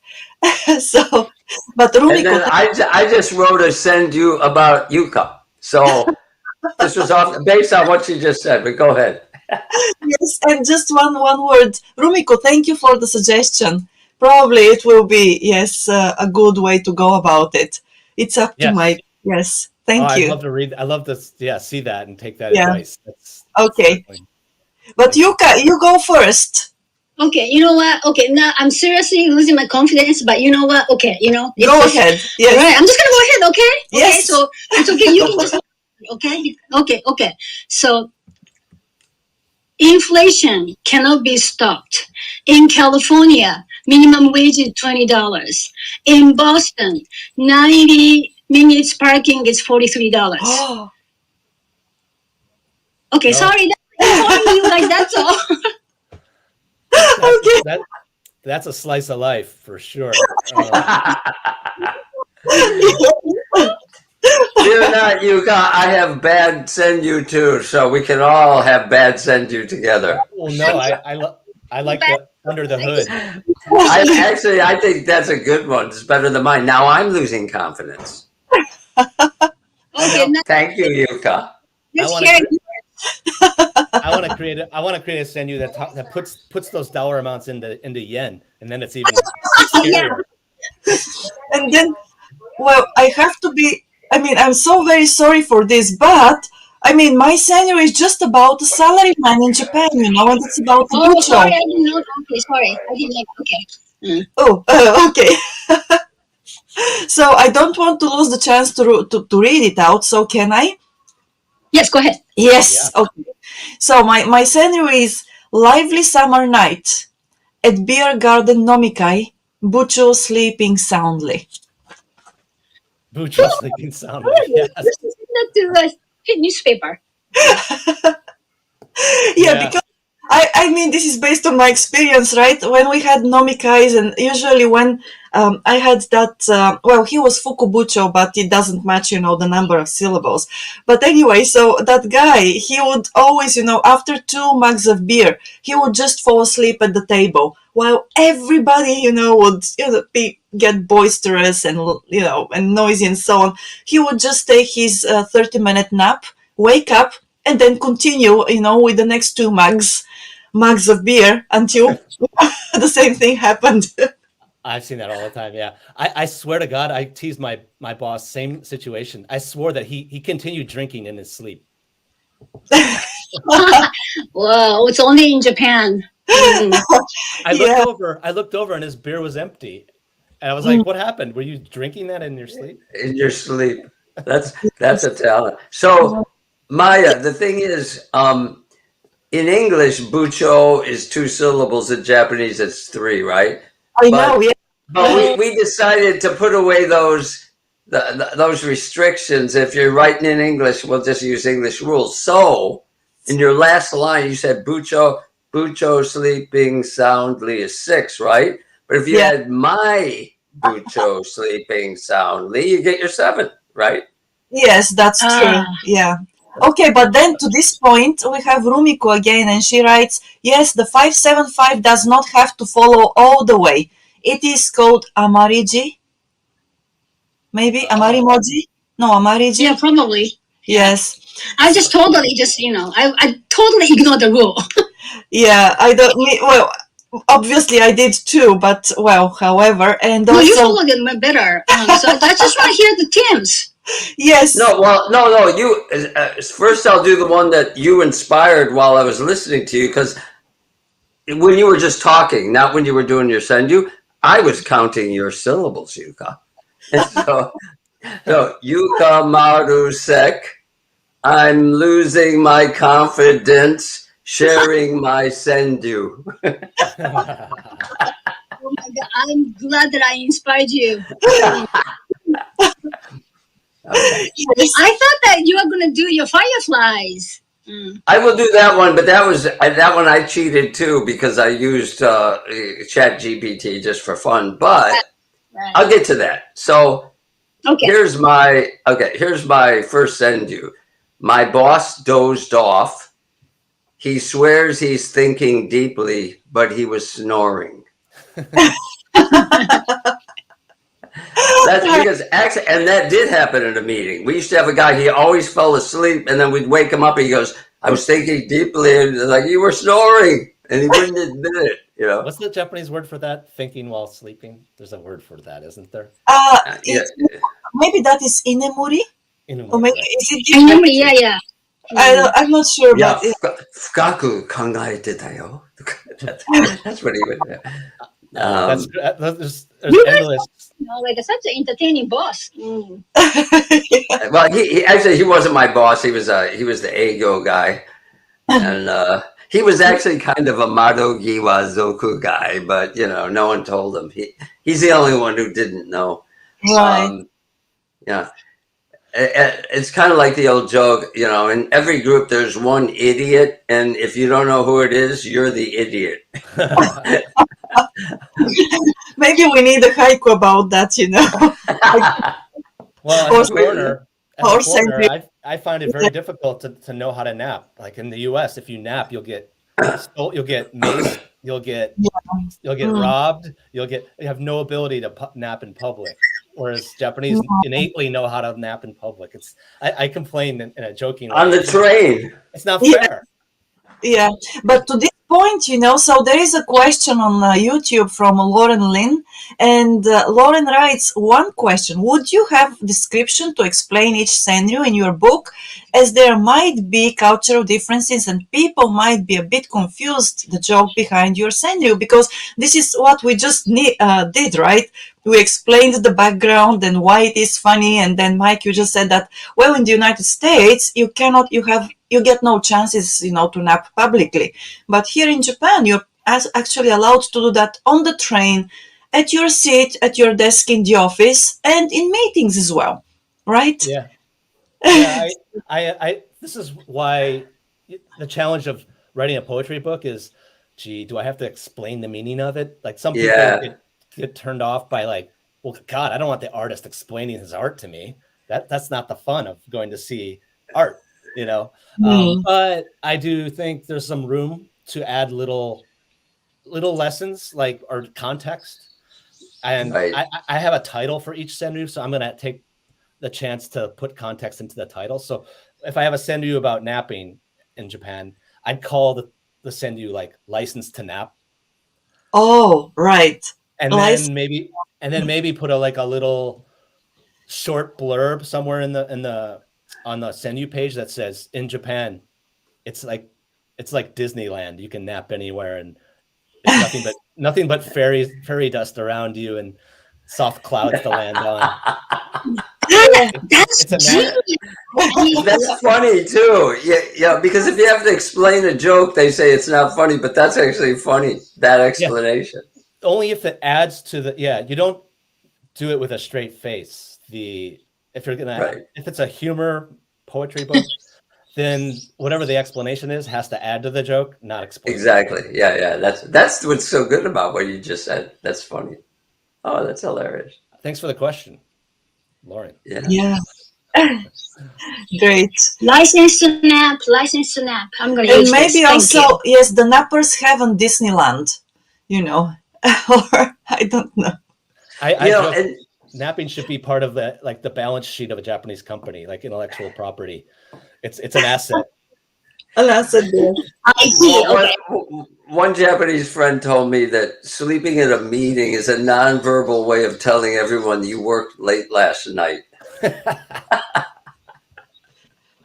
So, but Rumiko, And then I just wrote a send you about Yuka. So this was based on what you just said, but go ahead. yes, and just one word. Rumiko, thank you for the suggestion. Probably it will be, yes, a good way to go about it. It's up to Mike. Yes, thank you. I'd love to read. I love to, see that and take that advice. That's okay. But Yuka, you go first. Okay, you know what? Okay, now I'm seriously losing my confidence, but you know what? Okay, Go ahead. Yes. Right, I'm just gonna go ahead, okay? Yes. Okay, so it's okay, you can just okay. So inflation cannot be stopped. In California, minimum wage is $20. In Boston, 90 minutes parking is $43. Okay, sorry, that's informing you guys, that's all. That's a slice of life for sure. Fear not, Yuka. I have bad send you too, so we can all have bad send you together. Well, no, I like the under the hood. I think that's a good one. It's better than mine. Now I'm losing confidence. Okay, Thank you, Yuka. I want to create a Senryu that puts those dollar amounts into yen, and then it's even. yeah. scarier. And then, well, I have to be, I mean, I'm so very sorry for this, but I mean, my Senryu is just about a salaryman in Japan, and it's about a Oh, sorry, bucho. I didn't know. Okay, sorry, I didn't know. Okay. Oh, okay. So I don't want to lose the chance to read it out. So can I? Yes, go ahead. Yes. Okay. So my Senryu is lively summer night at beer garden nomikai, bucho sleeping soundly. Bucho sleeping soundly. Oh, Yes. this is not to newspaper. Yeah, because I mean, this is based on my experience, right? When we had nomikais, and usually when I had that, well, he was fukubucho, but it doesn't match, the number of syllables. But anyway, so that guy, he would always, after 2 mugs of beer, he would just fall asleep at the table while everybody, would, get boisterous and, and noisy and so on. He would just take his 30-minute nap, wake up, and then continue, with the next 2 mugs of beer until the same thing happened. I've seen that all the time. Yeah. I swear to God, I teased my boss, same situation. I swore that he continued drinking in his sleep. Whoa, it's only in Japan. I looked over and his beer was empty. And I was like, what happened? Were you drinking that in your sleep? In your sleep. That's a talent. So Maya, the thing is, in English, bucho is 2 syllables. In Japanese, it's 3, right? I know, yeah. But we decided to put away those restrictions. If you're writing in English, we'll just use English rules. So, in your last line, you said bucho sleeping soundly is 6, right? But if you had my bucho sleeping soundly, you get your 7, right? Yes, that's true. Yeah. Okay, but then to this point, we have Rumiko again, and she writes, yes, the 575 does not have to follow all the way. It is called Amariji. Maybe Amarimoji? No, Amariji. Yeah, probably. Yes. I just totally I totally ignore the rule. Yeah, well, obviously I did too, but well, however, and No, also you followed it better. So I just want to hear the teams. yes. No, well, no. You first. I'll do the one that you inspired while I was listening to you, because when you were just talking, not when you were doing your senju, I was counting your syllables, Yuka. So Yuka Maru Sek, I'm losing my confidence, sharing my senju. Oh my God, I'm glad that I inspired you. Okay. Yes. I thought that you were going to do your fireflies. I will do that one, but that one I cheated too because I used Chat GPT just for fun. But Right. I'll get to that. So Okay. here's my first senju. My boss dozed off. He swears he's thinking deeply, but he was snoring. That's because actually, and that did happen in a meeting. We used to have a guy, he always fell asleep, and then we'd wake him up, and he goes, I was thinking deeply, and like, you were snoring, and he wouldn't admit it, What's the Japanese word for that? Thinking while sleeping? There's a word for that, isn't there? Yeah. Maybe that is inemuri, or maybe is it different? Yeah. I'm not sure, Yeah, but fukaku kangaete ta yo. That's what he would do. There's endless. Like such an entertaining boss. Well, he actually, he wasn't my boss. He was the Eigo guy, and he was actually kind of a Madogiwa Zoku guy, but no one told him. He's the only one who didn't know. right. Yeah, it's kind of like the old joke. In every group there's one idiot, and if you don't know who it is, you're the idiot. Maybe we need a haiku about that, Well, as a foreigner, I find it very Yeah. difficult to know how to nap. Like in the U.S., if you nap, you'll get maced, you'll get robbed, you have no ability to nap in public. Whereas Japanese innately know how to nap in public. I complain in a joking way. On the train. It's not fair. Yeah, but to this point, so there is a question on YouTube from Lauren Lynn, and Lauren writes one question: would you have description to explain each Senryu in your book, as there might be cultural differences and people might be a bit confused the joke behind your Senryu? Because this is what we just did, right? We explained the background and why it is funny, and then Mike, you just said that, well, in the United States, you get no chances, to nap publicly. But here in Japan, you're actually allowed to do that on the train, at your seat, at your desk in the office, and in meetings as well, right? Yeah. Yeah. I this is why the challenge of writing a poetry book is, gee, do I have to explain the meaning of it? Like some people get turned off by like, well, God, I don't want the artist explaining his art to me. That's not the fun of going to see art, But I do think there's some room to add little lessons or context. And I have a title for each Senryu, so I'm going to take the chance to put context into the title. So if I have a Senryu about napping in Japan, I'd call the Senryu like License to Nap. Oh, right. And then maybe put a little short blurb somewhere on the Senryu page that says, in Japan, it's like Disneyland. You can nap anywhere, and it's nothing but fairy dust around you and soft clouds to land on. That's genius. That's funny too. Yeah, because if you have to explain a joke, they say it's not funny, but that's actually funny, that explanation. Yeah. Only if it adds to you don't do it with a straight face. If it's a humor poetry book, then whatever the explanation is has to add to the joke, not explain. Exactly. Yeah. That's what's so good about what you just said. That's funny. Oh, that's hilarious. Thanks for the question, Lauren. Yeah. Great. License to nap. I'm going to use maybe this. Also, yes, the nappers have on Disneyland, or I don't know. Napping should be part of the balance sheet of a Japanese company, like intellectual property. It's an asset. An asset. I see. Okay. One Japanese friend told me that sleeping at a meeting is a nonverbal way of telling everyone you worked late last night.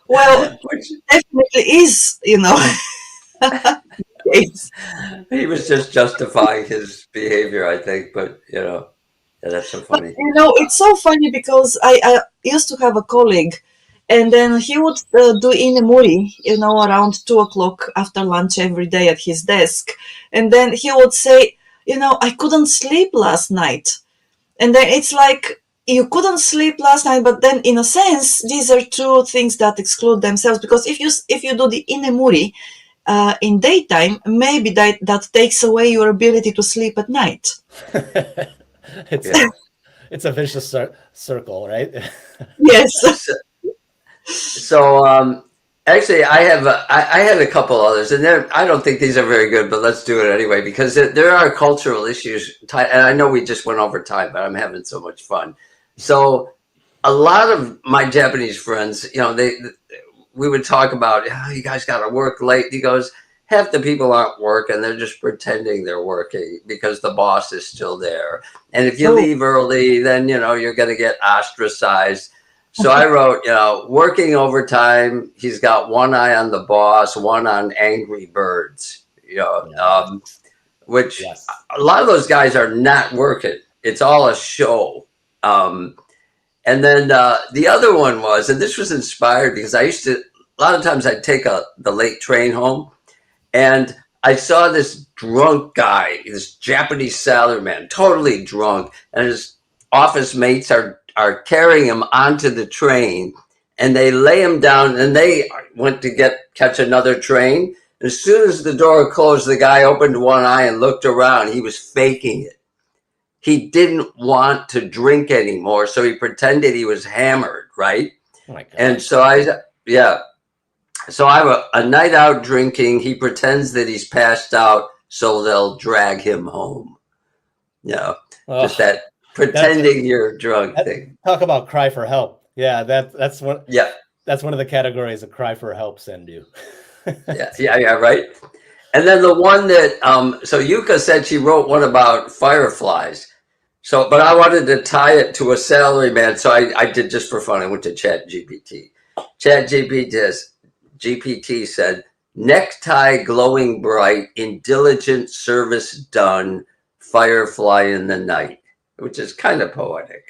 Well, which definitely is, He was just justifying his behavior, I think, but that's so funny. But, it's so funny because I used to have a colleague, and then he would do inemuri, around 2:00 after lunch every day at his desk. And then he would say, I couldn't sleep last night. And then it's like, you couldn't sleep last night, but then in a sense, these are two things that exclude themselves. Because if you do the inemuri in daytime, maybe that takes away your ability to sleep at night. It's a vicious circle, right? Yes. So actually, I had a couple others, and I don't think these are very good, but let's do it anyway because there are cultural issues, and I know we just went over time, but I'm having so much fun. So a lot of my Japanese friends, we would talk about, you guys got to work late. He goes, half the people aren't working; they're just pretending they're working because the boss is still there. And if you leave early, then you're going to get ostracized. So I wrote, working overtime, he's got one eye on the boss, one on Angry Birds, which a lot of those guys are not working. It's all a show. And then the other one was, and this was inspired because a lot of times I'd take the late train home, and I saw this drunk guy, this Japanese salaryman, totally drunk, and his office mates are carrying him onto the train, and they lay him down, and they went to catch another train. As soon as the door closed, the guy opened one eye and looked around. He was faking it. He didn't want to drink anymore, so he pretended he was hammered, right? Oh my God. And so So I have a night out drinking. He pretends that he's passed out, so they'll drag him home. Just that pretending you're drunk thing. Talk about cry for help. Yeah, that's one. Yeah, that's one of the categories of cry for help. Senryu. yeah, right. And then the one that so Yuka said she wrote one about fireflies. So, but I wanted to tie it to a salaryman, so I did just for fun. I went to Chat GPT. GPT said, "Necktie glowing bright, in diligent service done, firefly in the night," which is kind of poetic.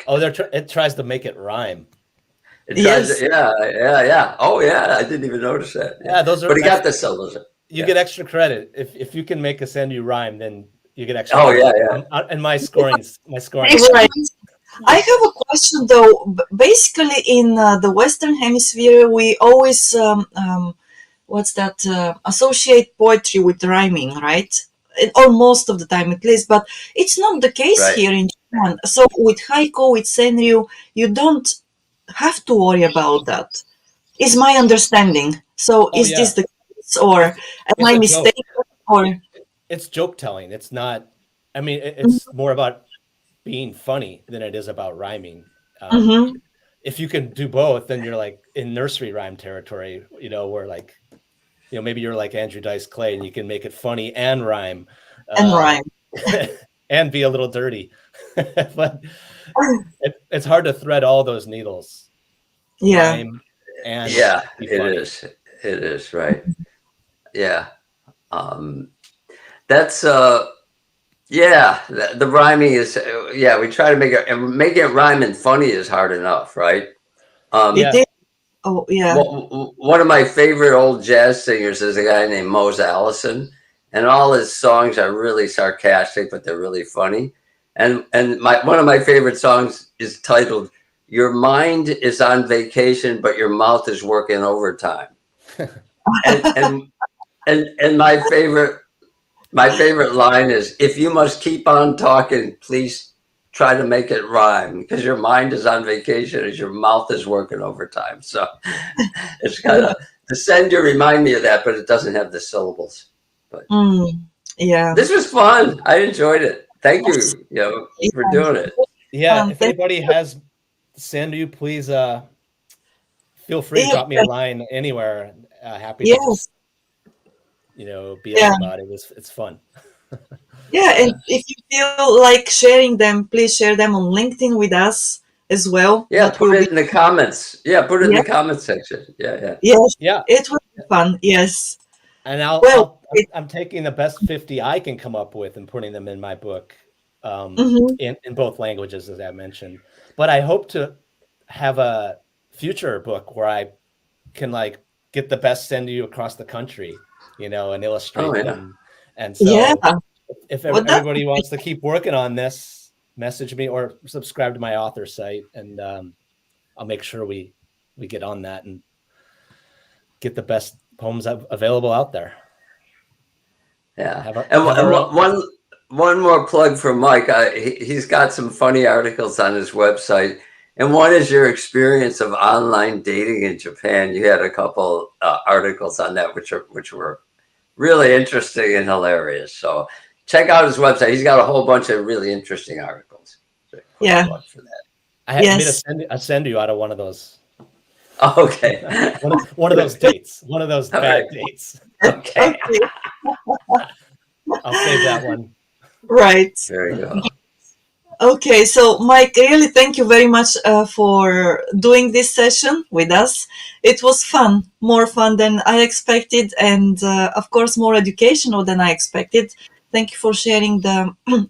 Oh, it tries to make it rhyme. It tries to, yeah. Oh, yeah, I didn't even notice that. Yeah, those are. But he got the syllables. You get extra credit if you can make a Senryu rhyme, then you get extra. Oh, credit. yeah. And my scoring. Right. I have a question though. Basically, in the Western Hemisphere, we always associate poetry with rhyming, right? Or most of the time, at least. But it's not the case here in Japan. So with haiku, with Senryu, you don't have to worry about that. Is my understanding. So is this the case, or am I mistaken? Or it's joke telling. It's not. I mean, it's more about being funny than it is about rhyming. If you can do both, then you're like in nursery rhyme territory, where like, maybe you're like Andrew Dice Clay and you can make it funny and rhyme. And be a little dirty. But it's hard to thread all those needles. Rhyme and it is, right. Yeah. That's the rhyming is we try to make it rhyme and funny is hard enough, right? One of my favorite old jazz singers is a guy named Mose Allison, and all his songs are really sarcastic, but they're really funny. And one of my favorite songs is titled "Your Mind is on Vacation, but your mouth is working overtime." and my favorite line is, "If you must keep on talking, please try to make it rhyme, because your mind is on vacation as your mouth is working overtime." So it's kind of, the Senryu remind me of that, but it doesn't have the syllables. But this was fun. I enjoyed it. Thank you, for doing it. Yeah, if anybody has Senryu, please feel free to drop me a line anywhere. Happy to just, BS about it. It's fun. And if you feel like sharing them, please share them on LinkedIn with us as well. Yeah, put it in the comments. Yeah, put it in the comment section. Yeah. Yes, it will be fun. Yes. And I'm taking the best 50 I can come up with and putting them in my book, in both languages, as I mentioned. But I hope to have a future book where I can get the best Senryu across the country, and illustrate them. And so if everybody wants to keep working on this, message me or subscribe to my author site, and I'll make sure we get on that and get the best poems available out there. Yeah. One more plug for Mike. He's got some funny articles on his website. And one is your experience of online dating in Japan. You had a couple articles on that, which were really interesting and hilarious. So check out his website. He's got a whole bunch of really interesting articles. So for that. I had made a Senryu out of one of those. Okay. one of those dates. One of those bad dates. Okay. I'll save that one. Right. There you go. Okay, so Mike, really thank you very much for doing this session with us. It was fun, more fun than I expected, and of course more educational than I expected. Thank you for sharing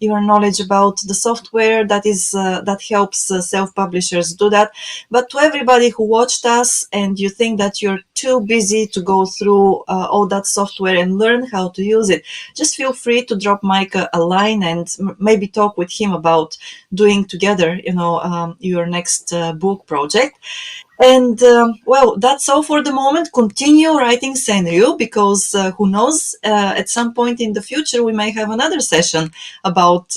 your knowledge about the software that helps self-publishers do that. But to everybody who watched us and you think that you're too busy to go through all that software and learn how to use it, just feel free to drop Mike a line and maybe talk with him about doing together, your next book project. And that's all for the moment. Continue writing Senryu, because who knows, at some point in the future we may have another session about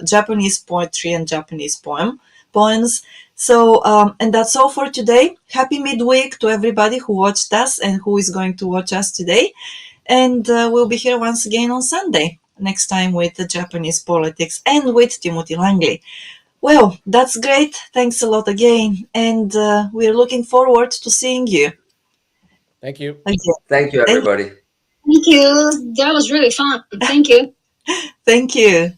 Japanese poetry and Japanese poems. So and that's all for today. Happy midweek to everybody who watched us and who is going to watch us today. And we'll be here once again on Sunday, next time with the Japanese politics and with Timothy Langley. Well, that's great. Thanks a lot again. And we're looking forward to seeing you. Thank you. Thank you, everybody. Thank you. That was really fun. Thank you. Thank you.